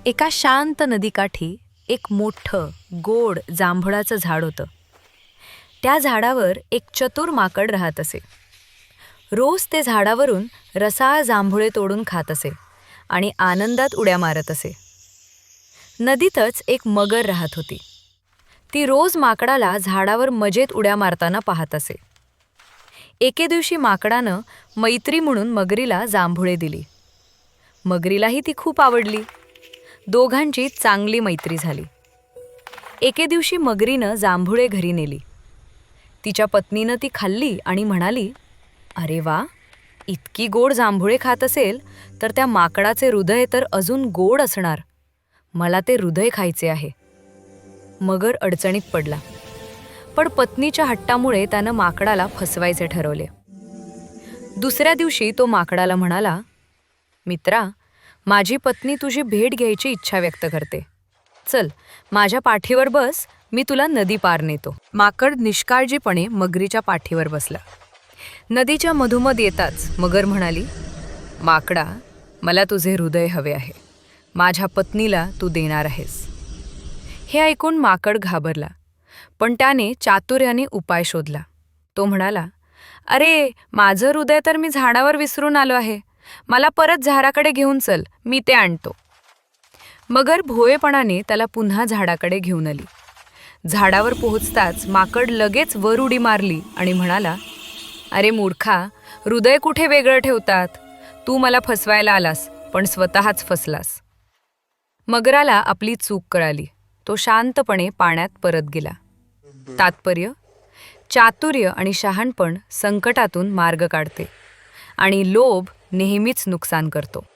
एका शांत नदीकाठी एक मोठं गोड जांभळाचं झाड होतं. त्या झाडावर एक चतुर माकड राहत असे. रोज ते झाडावरून रसाळ जांभुळे तोडून खात असे आणि आनंदात उड्या मारत असे. नदीतच एक मगर राहत होती. ती रोज माकडाला झाडावर मजेत उड्या मारताना पाहत असे. एके दिवशी माकडानं मैत्री म्हणून मगरीला जांभुळे दिली. मगरीलाही ती खूप आवडली. दोघांची चांगली मैत्री झाली. एके दिवशी मगरीनं जांभुळे घरी नेली. तिच्या पत्नीनं ती खाल्ली आणि म्हणाली, "अरे वा, इतकी गोड जांभुळे खात असेल तर त्या माकडाचे हृदय तर अजून गोड असणार. मला ते हृदय खायचे आहे." मगर अडचणीत पडला. पण पत्नीच्या हट्टामुळे त्यानं माकडाला फसवायचे ठरवले. दुसऱ्या दिवशी तो माकडाला म्हणाला, "मित्रा, माझी पत्नी तुझी भेट घ्यायची इच्छा व्यक्त करते. चल, माझ्या पाठीवर बस, मी तुला नदी पार नेतो." माकड निष्काळजीपणे मगरीच्या पाठीवर बसला. नदीच्या मधोमध येताच मगर म्हणाली, "माकडा, मला तुझे हृदय हवे आहे. माझ्या पत्नीला तू देणार आहेस." हे ऐकून माकड घाबरला, पण त्याने चातुर्याने उपाय शोधला. तो म्हणाला, "अरे, माझं हृदय तर मी झाडावर विसरून आलो आहे. मला परत झाडाकडे घेऊन चल, मी ते आणतो." मगर भोळेपणाने त्याला पुन्हा झाडाकडे घेऊन आली. झाडावर पोहोचताच माकड लगेच वर उडी मारली आणि म्हणाला, "अरे मूर्खा, हृदय कुठे वेगळं ठेवतात? तू मला फसवायला आलास, पण स्वतःच फसलास." मगराला आपली चूक कळाली. तो शांतपणे पाण्यात परत गेला. तात्पर्य: चातुर्य आणि शहाणपण संकटातून मार्ग काढते आणि लोभ नेहमीच नुकसान करतो.